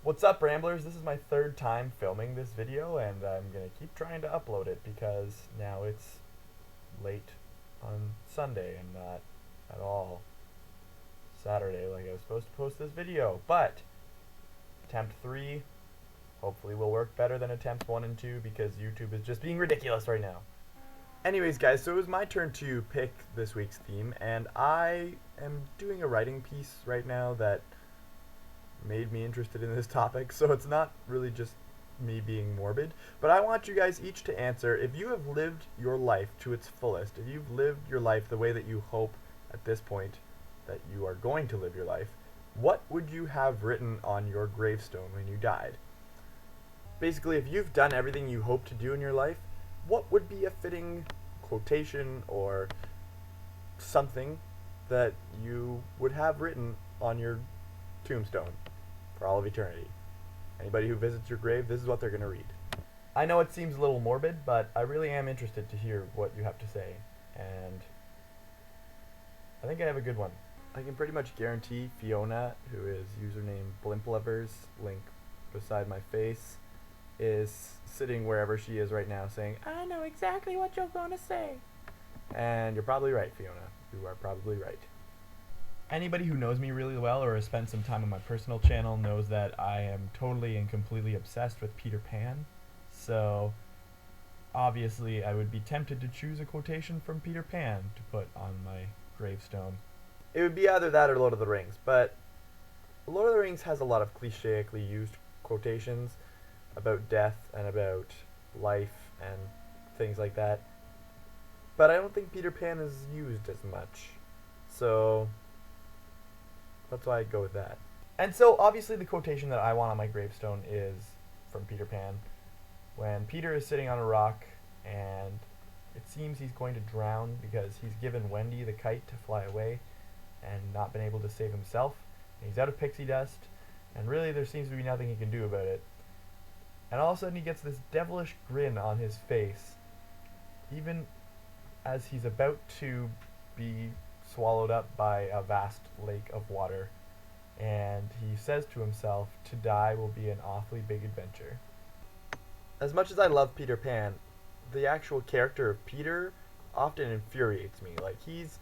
What's up, Ramblers? This is my third time filming this video, and I'm gonna keep trying to upload it because now it's late on Sunday and not at all Saturday like I was supposed to post this video. But attempt 3 hopefully will work better than attempts 1 and 2 because YouTube is just being ridiculous right now. Anyways, guys, so it was my turn to pick this week's theme, and I am doing a writing piece right now that made me interested in this topic, so it's not really just me being morbid, but I want you guys each to answer, if you have lived your life to its fullest, if you've lived your life the way that you hope at this point that you are going to live your life, what would you have written on your gravestone when you died? Basically, if you've done everything you hope to do in your life, what would be a fitting quotation or something that you would have written on your tombstone for all of eternity? Anybody who visits your grave, this is what they're going to read. I know it seems a little morbid, but I really am interested to hear what you have to say, and I think I have a good one. I can pretty much guarantee Fiona, who is username BlimpLovers, link beside my face, is sitting wherever she is right now saying, "I know exactly what you're going to say." And you're probably right, Fiona. You are probably right. Anybody who knows me really well or has spent some time on my personal channel knows that I am totally and completely obsessed with Peter Pan. So obviously I would be tempted to choose a quotation from Peter Pan to put on my gravestone. It would be either that or Lord of the Rings, but Lord of the Rings has a lot of clicheically used quotations about death and about life and things like that. But I don't think Peter Pan is used as much. So that's why I'd go with that. And so obviously the quotation that I want on my gravestone is from Peter Pan. When Peter is sitting on a rock and it seems he's going to drown because he's given Wendy the kite to fly away and not been able to save himself. And he's out of pixie dust, and really there seems to be nothing he can do about it. And all of a sudden he gets this devilish grin on his face, even as he's about to be swallowed up by a vast lake of water. And he says to himself, "To die will be an awfully big adventure." As much as I love Peter Pan, the actual character of Peter often infuriates me. Like, if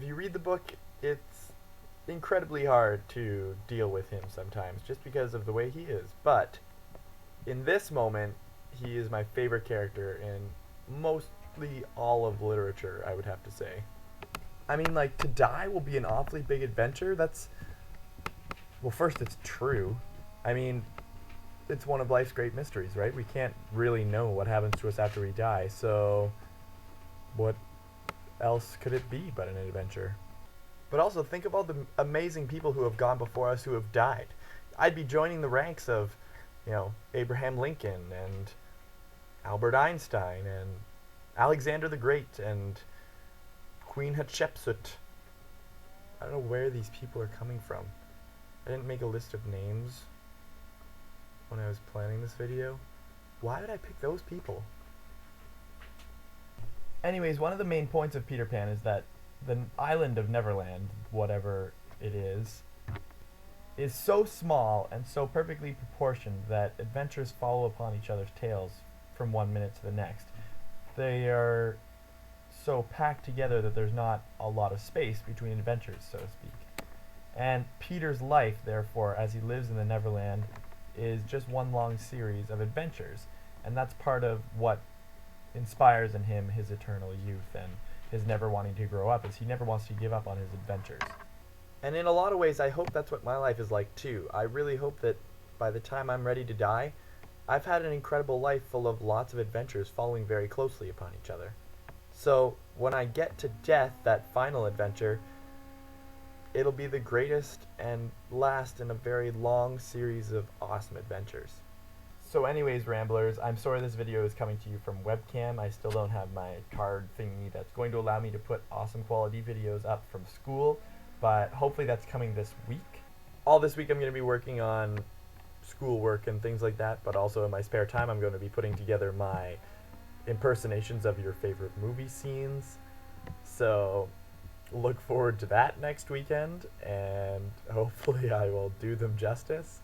you read the book, it's incredibly hard to deal with him sometimes, just because of the way he is. But in this moment, he is my favorite character in mostly all of literature, I would have to say. I mean, like, to die will be an awfully big adventure? That's... Well, first, it's true. I mean, it's one of life's great mysteries, right? We can't really know what happens to us after we die, so what else could it be but an adventure? But also, think of all the amazing people who have gone before us who have died. I'd be joining the ranks of, Abraham Lincoln and Albert Einstein and Alexander the Great and Queen Hatshepsut. I don't know where these people are coming from. I didn't make a list of names when I was planning this video. Why did I pick those people? Anyways, one of the main points of Peter Pan is that the island of Neverland, whatever it is so small and so perfectly proportioned that adventures follow upon each other's tails from one minute to the next. They are so packed together that there's not a lot of space between adventures, so to speak. And Peter's life, therefore, as he lives in the Neverland, is just one long series of adventures. And that's part of what inspires in him his eternal youth and his never wanting to grow up, is he never wants to give up on his adventures. And in a lot of ways, I hope that's what my life is like too. I really hope that by the time I'm ready to die, I've had an incredible life full of lots of adventures following very closely upon each other. So when I get to death, that final adventure, it'll be the greatest and last in a very long series of awesome adventures. So anyways, Ramblers, I'm sorry this video is coming to you from webcam. I still don't have my card thingy that's going to allow me to put awesome quality videos up from school, but hopefully that's coming this week. All this week I'm going to be working on schoolwork and things like that, but also in my spare time I'm going to be putting together my impersonations of your favorite movie scenes. So look forward to that next weekend, and hopefully I will do them justice.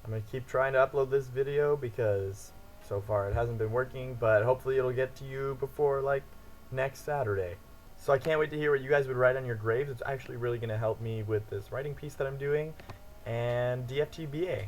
I'm going to keep trying to upload this video because so far it hasn't been working, but hopefully it'll get to you before like next Saturday. So I can't wait to hear what you guys would write on your graves. It's actually really going to help me with this writing piece that I'm doing. And DFTBA.